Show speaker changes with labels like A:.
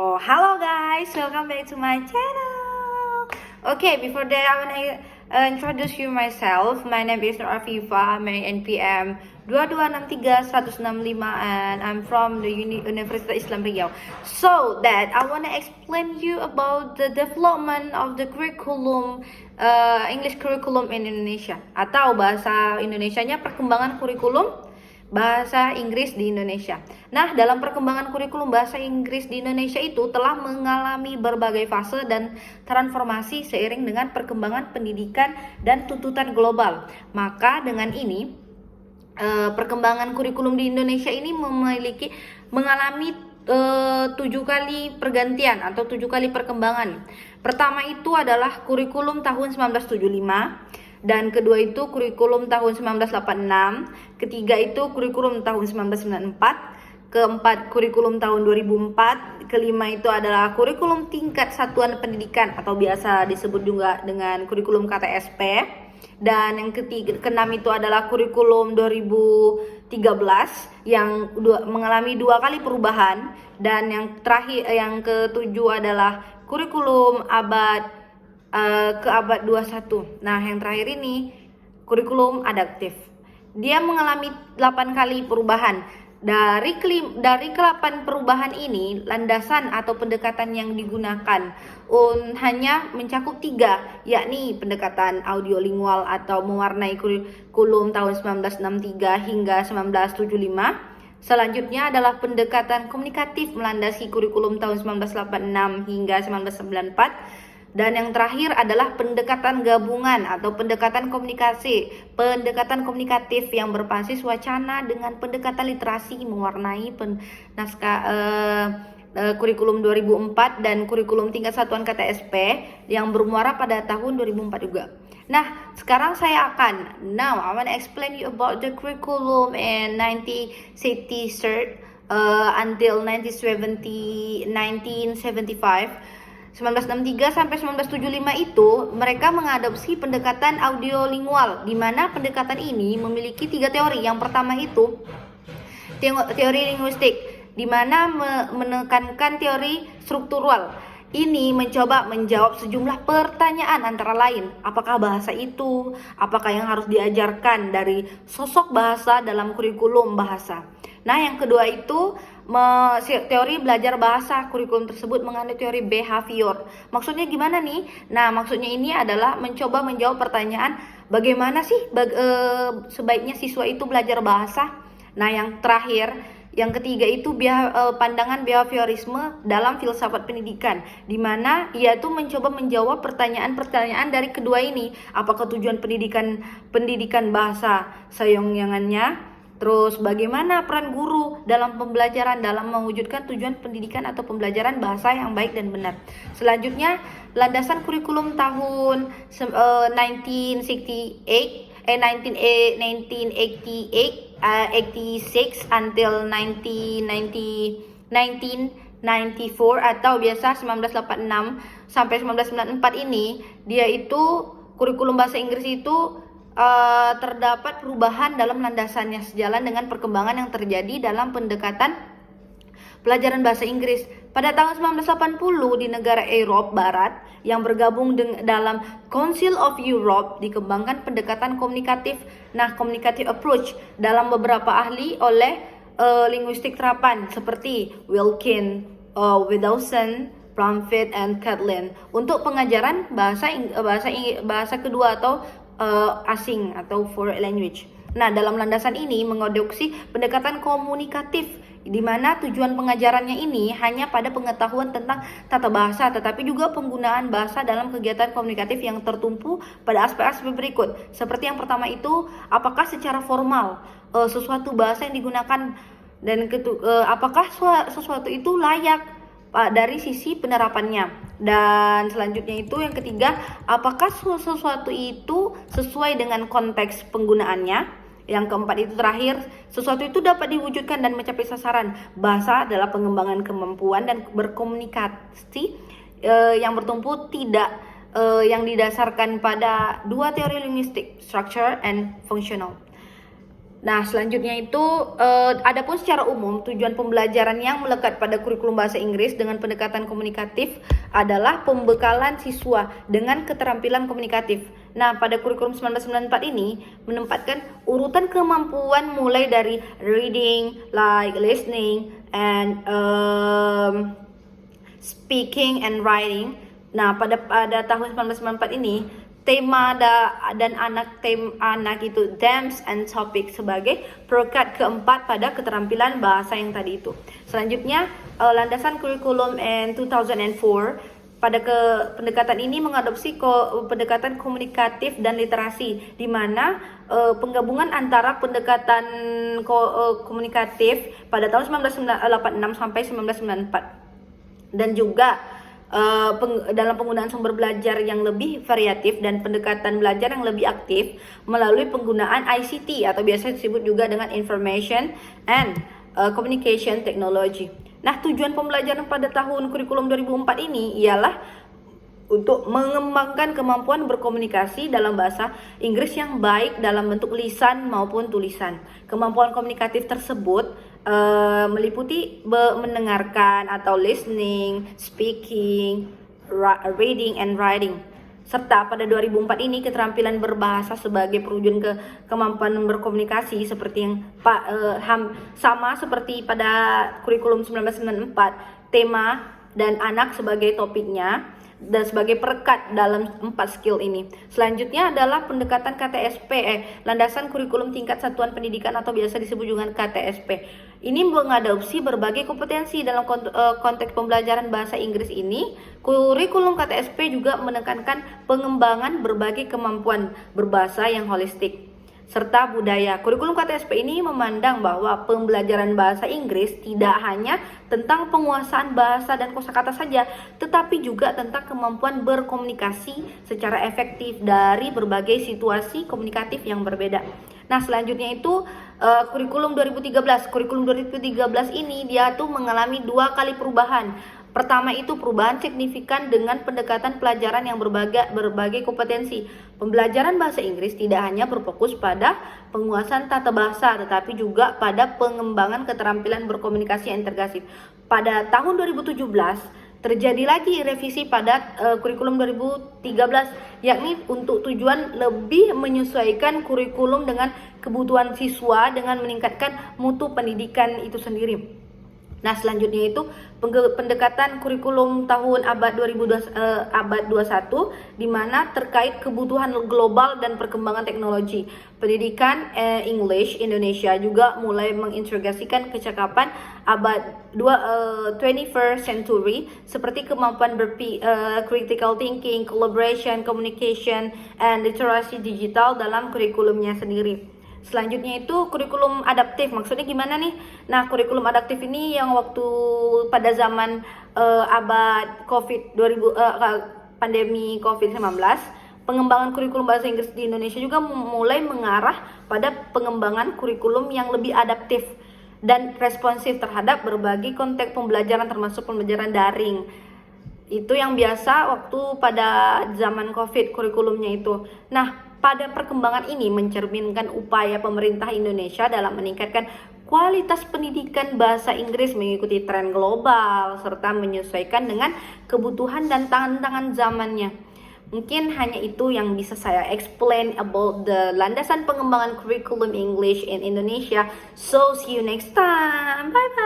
A: Oh, hello guys, welcome back to my channel. Okay, before that I want to introduce you myself. My name is Nur Afifa, my NPM 2263165 and I'm from the Universitas Islam Riau. So that I want to explain you about the development of the curriculum English curriculum in Indonesia, atau bahasa Indonesianya perkembangan kurikulum bahasa Inggris di Indonesia. Nah, dalam perkembangan kurikulum bahasa Inggris di Indonesia itu telah mengalami berbagai fase dan transformasi seiring dengan perkembangan pendidikan dan tuntutan global. Maka dengan ini, perkembangan kurikulum di Indonesia ini mengalami 7 kali pergantian atau 7 kali perkembangan. Pertama itu adalah kurikulum tahun 1975. Dan kedua itu kurikulum tahun 1986, ketiga itu kurikulum tahun 1994, keempat kurikulum tahun 2004, kelima itu adalah kurikulum tingkat satuan pendidikan atau biasa disebut juga dengan kurikulum KTSP, dan yang keenam itu adalah kurikulum 2013 yang mengalami 2 kali perubahan, dan yang terakhir yang ketujuh adalah kurikulum ke abad 21. Nah, yang terakhir ini kurikulum adaptif. Dia mengalami 8 kali perubahan. Dari ke-8 perubahan ini, landasan atau pendekatan yang digunakan hanya mencakup 3, yakni pendekatan audiolingual atau mewarnai kurikulum tahun 1963 hingga 1975. Selanjutnya adalah pendekatan komunikatif melandasi kurikulum tahun 1986 hingga 1994. Dan yang terakhir adalah pendekatan gabungan atau pendekatan pendekatan komunikatif yang berbasis wacana dengan pendekatan literasi mewarnai kurikulum 2004 dan kurikulum tingkat satuan KTSP yang bermuara pada tahun 2004 juga. Nah, sekarang I want to explain you about the curriculum in 1963 until 1975. 1963 sampai 1975 itu mereka mengadopsi pendekatan audiolingual, di mana pendekatan ini memiliki 3 teori. Yang pertama itu teori linguistik, di mana menekankan teori struktural. Ini mencoba menjawab sejumlah pertanyaan, antara lain, apakah bahasa itu, apakah yang harus diajarkan dari sosok bahasa dalam kurikulum bahasa. Nah, yang kedua itu teori belajar bahasa. Kurikulum tersebut mengandung teori behavior. Maksudnya gimana nih? Nah, maksudnya ini adalah mencoba menjawab pertanyaan bagaimana sih sebaiknya siswa itu belajar bahasa. Nah, yang terakhir, yang ketiga itu pandangan behaviorisme dalam filsafat pendidikan, di mana ia tuh mencoba menjawab pertanyaan-pertanyaan dari kedua ini. Apakah tujuan pendidikan bahasa sayong-yangannya? Terus bagaimana peran guru dalam pembelajaran dalam mewujudkan tujuan pendidikan atau pembelajaran bahasa yang baik dan benar. Selanjutnya, landasan kurikulum tahun 1986 until 1994 atau biasa 1986 sampai 1994 ini, dia itu kurikulum bahasa Inggris itu terdapat perubahan dalam landasannya sejalan dengan perkembangan yang terjadi dalam pendekatan pelajaran bahasa Inggris. Pada tahun 1980 di negara Eropa Barat yang bergabung dalam Council of Europe dikembangkan pendekatan komunikatif. Nah, communicative approach dalam beberapa ahli oleh linguistik terapan seperti Wilkin, Widdowson, Plumfield, and Catlin untuk pengajaran bahasa kedua atau asing atau foreign language. Nah, dalam landasan ini mengadopsi pendekatan komunikatif, di mana tujuan pengajarannya ini hanya pada pengetahuan tentang tata bahasa, tetapi juga penggunaan bahasa dalam kegiatan komunikatif yang tertumpu pada aspek-aspek berikut. Seperti yang pertama itu, apakah secara formal sesuatu bahasa yang digunakan, dan apakah sesuatu itu layak dari sisi penerapannya. Dan selanjutnya itu yang ketiga, apakah sesuatu itu sesuai dengan konteks penggunaannya. Yang keempat itu terakhir, sesuatu itu dapat diwujudkan dan mencapai sasaran. Bahasa adalah pengembangan kemampuan dan berkomunikasi yang bertumpu yang didasarkan pada 2 teori linguistik, structure and functional. Nah, selanjutnya itu adapun secara umum tujuan pembelajaran yang melekat pada kurikulum bahasa Inggris dengan pendekatan komunikatif adalah pembekalan siswa dengan keterampilan komunikatif. Nah, pada kurikulum 1994 ini menempatkan urutan kemampuan mulai dari reading, like listening, and speaking and writing. Nah, pada tahun 1994 ini tema dan anak itu themes and topic sebagai perekat keempat pada keterampilan bahasa yang tadi itu. Selanjutnya landasan kurikulum in 2004 pada pendekatan ini mengadopsi pendekatan komunikatif dan literasi, di mana penggabungan antara pendekatan komunikatif pada tahun 1986 sampai 1994 dan juga dalam penggunaan sumber belajar yang lebih variatif dan pendekatan belajar yang lebih aktif melalui penggunaan ICT atau biasa disebut juga dengan Information and Communication Technology. Nah, tujuan pembelajaran pada tahun kurikulum 2004 ini ialah untuk mengembangkan kemampuan berkomunikasi dalam bahasa Inggris yang baik dalam bentuk lisan maupun tulisan. Kemampuan komunikatif tersebut meliputi mendengarkan atau listening, speaking, reading, and writing. Serta pada 2004 ini keterampilan berbahasa sebagai perwujudan kemampuan berkomunikasi seperti yang sama seperti pada kurikulum 1994, tema dan anak sebagai topiknya dan sebagai perekat dalam 4 skill ini. Selanjutnya adalah pendekatan KTSP, landasan kurikulum tingkat satuan pendidikan atau biasa disebut juga KTSP. Ini mengadopsi berbagai kompetensi dalam konteks pembelajaran bahasa Inggris ini. Kurikulum KTSP juga menekankan pengembangan berbagai kemampuan berbahasa yang holistik serta budaya. Kurikulum KTSP ini memandang bahwa pembelajaran bahasa Inggris tidak hanya tentang penguasaan bahasa dan kosakata saja, tetapi juga tentang kemampuan berkomunikasi secara efektif dari berbagai situasi komunikatif yang berbeda. Nah, selanjutnya itu kurikulum 2013. Kurikulum 2013 ini dia tuh mengalami 2 kali perubahan. Pertama itu perubahan signifikan dengan pendekatan pelajaran yang berbagai kompetensi. Pembelajaran bahasa Inggris tidak hanya berfokus pada penguasaan tata bahasa, tetapi juga pada pengembangan keterampilan berkomunikasi yang integratif. Pada tahun 2017, terjadi lagi revisi pada kurikulum 2013, yakni untuk tujuan lebih menyesuaikan kurikulum dengan kebutuhan siswa dengan meningkatkan mutu pendidikan itu sendiri. Nah, selanjutnya itu pendekatan kurikulum tahun abad 21 di mana terkait kebutuhan global dan perkembangan teknologi. Pendidikan English Indonesia juga mulai mengintegrasikan kecakapan abad 21st century seperti kemampuan critical thinking, collaboration, communication, and literasi digital dalam kurikulumnya sendiri. Selanjutnya itu kurikulum adaptif. Maksudnya gimana nih? Nah, kurikulum adaptif ini yang waktu pada zaman abad pandemi COVID-19, pengembangan kurikulum bahasa Inggris di Indonesia juga mulai mengarah pada pengembangan kurikulum yang lebih adaptif dan responsif terhadap berbagai konteks pembelajaran termasuk pembelajaran daring. Itu yang biasa waktu pada zaman COVID kurikulumnya itu. Nah, pada perkembangan ini mencerminkan upaya pemerintah Indonesia dalam meningkatkan kualitas pendidikan bahasa Inggris mengikuti tren global serta menyesuaikan dengan kebutuhan dan tantangan zamannya. Mungkin hanya itu yang bisa saya explain about the landasan pengembangan curriculum English in Indonesia. So see you next time. Bye bye.